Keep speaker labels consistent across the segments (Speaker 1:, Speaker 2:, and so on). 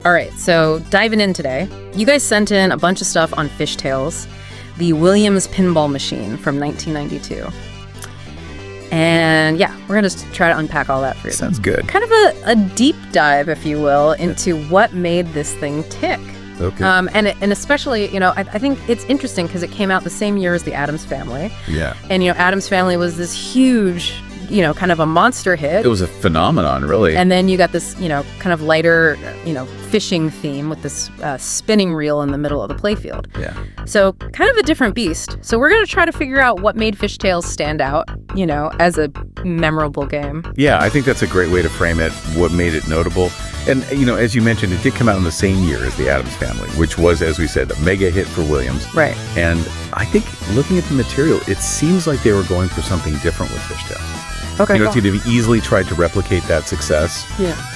Speaker 1: All right, so diving in today, you guys sent in a bunch of stuff on Fishtails, the Williams pinball machine from 1992. And yeah, we're going to try to unpack all that for you.
Speaker 2: Sounds good.
Speaker 1: Kind of a deep dive, if you will, into what made this thing tick.
Speaker 2: Okay.
Speaker 1: And especially, I think it's interesting because it came out the same year as the Addams Family.
Speaker 2: Yeah.
Speaker 1: And, Addams Family was this huge, kind of a monster hit.
Speaker 2: It was a phenomenon, really.
Speaker 1: And then you got this, kind of lighter, fishing theme with this spinning reel in the middle of the playfield.
Speaker 2: Yeah.
Speaker 1: So kind of a different beast. So we're going to try to figure out what made Fishtails stand out, as a memorable game.
Speaker 2: Yeah, I think that's a great way to frame it, what made it notable. And, as you mentioned, it did come out in the same year as the Addams Family, which was, as we said, a mega hit for Williams.
Speaker 1: Right.
Speaker 2: And I think looking at the material, it seems like they were going for something different with Fishtails.
Speaker 1: Okay.
Speaker 2: They've easily tried to replicate that success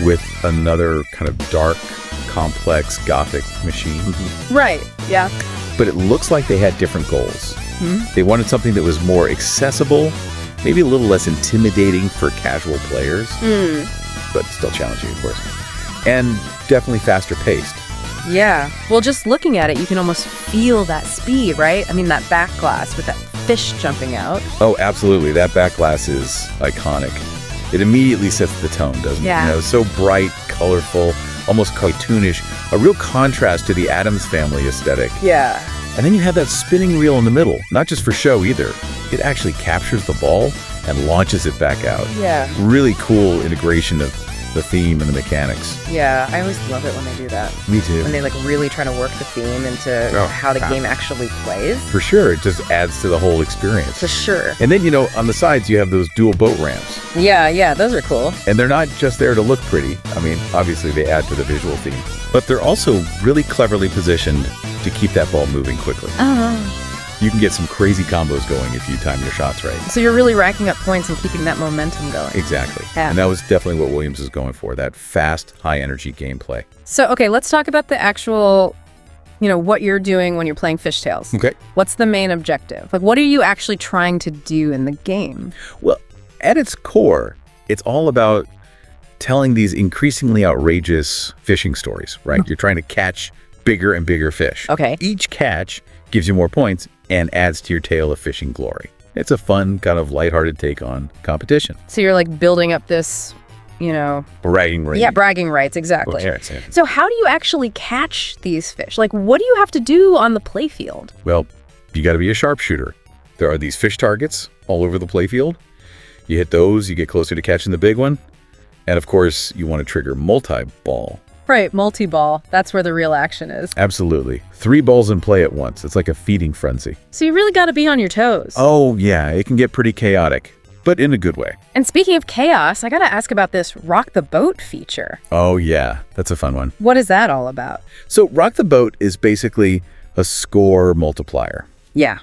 Speaker 2: with another kind of dark, complex, gothic machine.
Speaker 1: Mm-hmm. Right, yeah.
Speaker 2: But it looks like they had different goals. Mm-hmm. They wanted something that was more accessible, maybe a little less intimidating for casual players, but still challenging, of course, and definitely faster paced.
Speaker 1: Yeah. Well, just looking at it, you can almost feel that speed, right? I mean, that back glass with that fish jumping out.
Speaker 2: Oh, absolutely. That back glass is iconic. It immediately sets the tone, doesn't it?
Speaker 1: Yeah.
Speaker 2: So bright, colorful, almost cartoonish, a real contrast to the Addams Family aesthetic.
Speaker 1: Yeah.
Speaker 2: And then you have that spinning reel in the middle, not just for show either. It actually captures the ball and launches it back out.
Speaker 1: Yeah.
Speaker 2: Really cool integration of the theme and the mechanics.
Speaker 1: Yeah, I always love it when they do that.
Speaker 2: Me too.
Speaker 1: When they really try to work the theme into how the game actually plays.
Speaker 2: For sure, it just adds to the whole experience.
Speaker 1: For sure.
Speaker 2: And then, on the sides, you have those dual boat ramps.
Speaker 1: Yeah, those are cool.
Speaker 2: And they're not just there to look pretty. I mean, obviously they add to the visual theme. But they're also really cleverly positioned to keep that ball moving quickly. You can get some crazy combos going if you time your shots right.
Speaker 1: So you're really racking up points and keeping that momentum going.
Speaker 2: Exactly.
Speaker 1: Yeah.
Speaker 2: And that was definitely what Williams is going for, that fast, high-energy gameplay.
Speaker 1: So, okay, let's talk about the actual, what you're doing when you're playing Fishtails.
Speaker 2: Okay.
Speaker 1: What's the main objective? What are you actually trying to do in the game?
Speaker 2: Well, at its core, it's all about telling these increasingly outrageous fishing stories, right? You're trying to catch bigger and bigger fish.
Speaker 1: Okay.
Speaker 2: Each catch gives you more points and adds to your tale of fishing glory. It's a fun, kind of lighthearted take on competition.
Speaker 1: So you're building up this,
Speaker 2: bragging rights.
Speaker 1: Yeah, bragging rights, exactly.
Speaker 2: Yeah.
Speaker 1: So how do you actually catch these fish? What do you have to do on the playfield?
Speaker 2: Well, you got to be a sharpshooter. There are these fish targets all over the playfield. You hit those, you get closer to catching the big one. And of course, you want to trigger multi-ball.
Speaker 1: Right, multi-ball. That's where the real action is.
Speaker 2: Absolutely. 3 balls in play at once. It's like a feeding frenzy.
Speaker 1: So you really got to be on your toes.
Speaker 2: Oh, yeah. It can get pretty chaotic, but in a good way.
Speaker 1: And speaking of chaos, I got to ask about this Rock the Boat feature.
Speaker 2: Oh, yeah. That's a fun one.
Speaker 1: What is that all about?
Speaker 2: So Rock the Boat is basically a score multiplier.
Speaker 1: Yeah.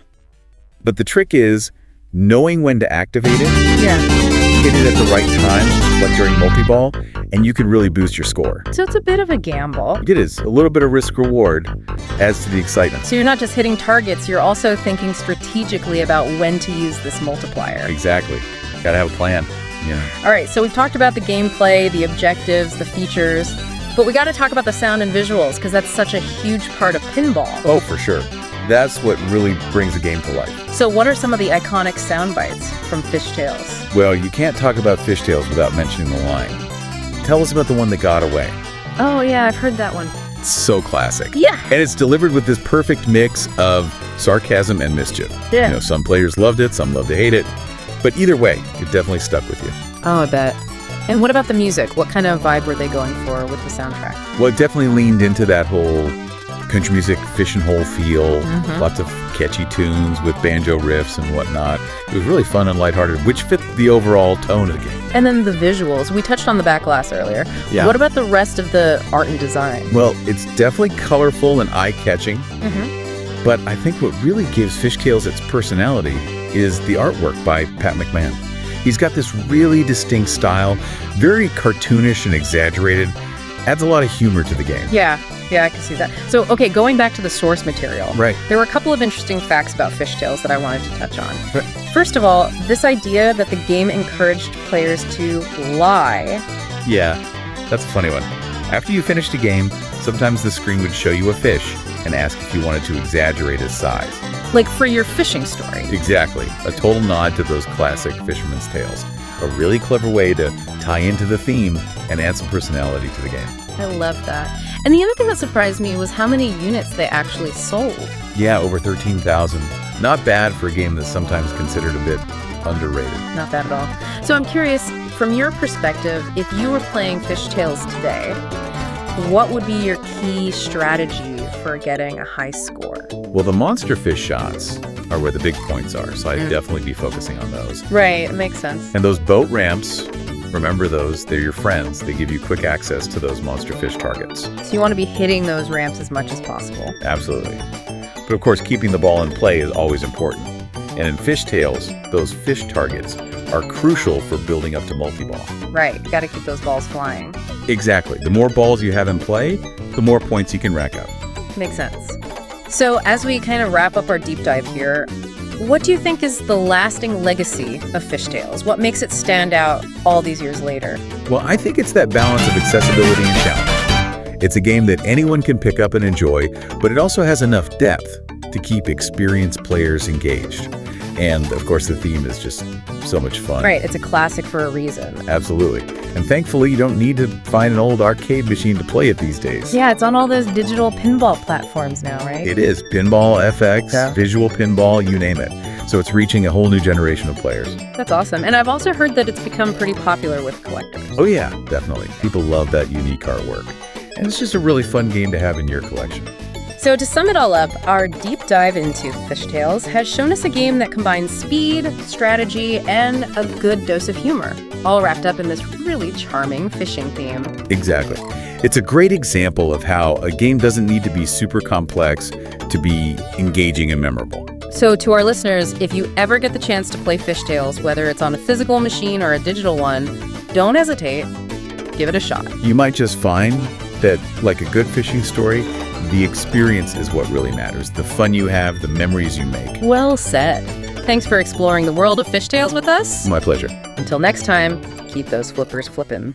Speaker 2: But the trick is knowing when to activate it.
Speaker 1: Yeah.
Speaker 2: Hit it at the right time, like during multi-ball, and you can really boost your score.
Speaker 1: So it's a bit of a gamble.
Speaker 2: It is. A little bit of risk-reward adds to the excitement.
Speaker 1: So you're not just hitting targets, you're also thinking strategically about when to use this multiplier.
Speaker 2: Exactly. Gotta have a plan. Yeah.
Speaker 1: All right, so we've talked about the gameplay, the objectives, the features, but we got to talk about the sound and visuals because that's such a huge part of pinball.
Speaker 2: Oh, for sure. That's what really brings the game to life.
Speaker 1: So what are some of the iconic sound bites from Fishtails?
Speaker 2: Well, you can't talk about Fishtails without mentioning the line. Tell us about the one that got away.
Speaker 1: Oh, yeah, I've heard that one.
Speaker 2: It's so classic.
Speaker 1: Yeah.
Speaker 2: And it's delivered with this perfect mix of sarcasm and mischief.
Speaker 1: Yeah.
Speaker 2: Some players loved it, some loved to hate it. But either way, it definitely stuck with you.
Speaker 1: Oh, I bet. And what about the music? What kind of vibe were they going for with the soundtrack?
Speaker 2: Well, it definitely leaned into that whole country music, fishing hole feel, lots of catchy tunes with banjo riffs and whatnot. It was really fun and lighthearted, which fit the overall tone of the game.
Speaker 1: And then the visuals. We touched on the back glass earlier.
Speaker 2: Yeah.
Speaker 1: What about the rest of the art and design?
Speaker 2: Well, it's definitely colorful and eye-catching, but I think what really gives Fishtails its personality is the artwork by Pat McMahon. He's got this really distinct style, very cartoonish and exaggerated, adds a lot of humor to the game.
Speaker 1: Yeah, I can see that. So, okay, going back to the source material.
Speaker 2: Right.
Speaker 1: There were a couple of interesting facts about Fishtails that I wanted to touch on.
Speaker 2: Right.
Speaker 1: First of all, this idea that the game encouraged players to lie.
Speaker 2: Yeah, that's a funny one. After you finished a game, Sometimes the screen would show you a fish and ask if you wanted to exaggerate his size.
Speaker 1: Like for your fishing story.
Speaker 2: Exactly. A total nod to those classic fisherman's tales. A really clever way to tie into the theme and add some personality to the game.
Speaker 1: I love that. And the other thing that surprised me was how many units they actually sold.
Speaker 2: Yeah, over 13,000. Not bad for a game that's sometimes considered a bit underrated.
Speaker 1: Not bad at all. So I'm curious, from your perspective, if you were playing Fishtails today, what would be your key strategy for getting a high score?
Speaker 2: Well, the monster fish shots are where the big points are, so I'd definitely be focusing on those.
Speaker 1: Right, it makes sense.
Speaker 2: And those boat ramps, remember those, they're your friends. They give you quick access to those monster fish targets.
Speaker 1: So you want to be hitting those ramps as much as possible.
Speaker 2: Absolutely. But of course, keeping the ball in play is always important. And in Fishtails, those fish targets are crucial for building up to multi-ball.
Speaker 1: Right, got to keep those balls flying.
Speaker 2: Exactly. The more balls you have in play, the more points you can rack up.
Speaker 1: Makes sense. So as we kind of wrap up our deep dive here, what do you think is the lasting legacy of Fishtails? What makes it stand out all these years later?
Speaker 2: Well, I think it's that balance of accessibility and challenge. It's a game that anyone can pick up and enjoy, but it also has enough depth to keep experienced players engaged. And of course, the theme is just so much fun.
Speaker 1: Right, it's a classic for a reason.
Speaker 2: Absolutely. And thankfully, you don't need to find an old arcade machine to play it these days.
Speaker 1: Yeah, it's on all those digital pinball platforms now, right?
Speaker 2: It is. Pinball, FX,
Speaker 1: Yeah.
Speaker 2: Visual Pinball, you name it. So it's reaching a whole new generation of players.
Speaker 1: That's awesome. And I've also heard that it's become pretty popular with collectors.
Speaker 2: Oh yeah, definitely. People love that unique artwork. And it's just a really fun game to have in your collection.
Speaker 1: So to sum it all up, our deep dive into Fishtails has shown us a game that combines speed, strategy, and a good dose of humor, all wrapped up in this really charming fishing theme.
Speaker 2: Exactly. It's a great example of how a game doesn't need to be super complex to be engaging and memorable.
Speaker 1: So to our listeners, if you ever get the chance to play Fishtails, whether it's on a physical machine or a digital one, don't hesitate. Give it a shot.
Speaker 2: You might just find that, like a good fishing story, the experience is what really matters. The fun you have, the memories you make.
Speaker 1: Well said. Thanks for exploring the world of Fishtails with us.
Speaker 2: My pleasure.
Speaker 1: Until next time, keep those flippers flippin'.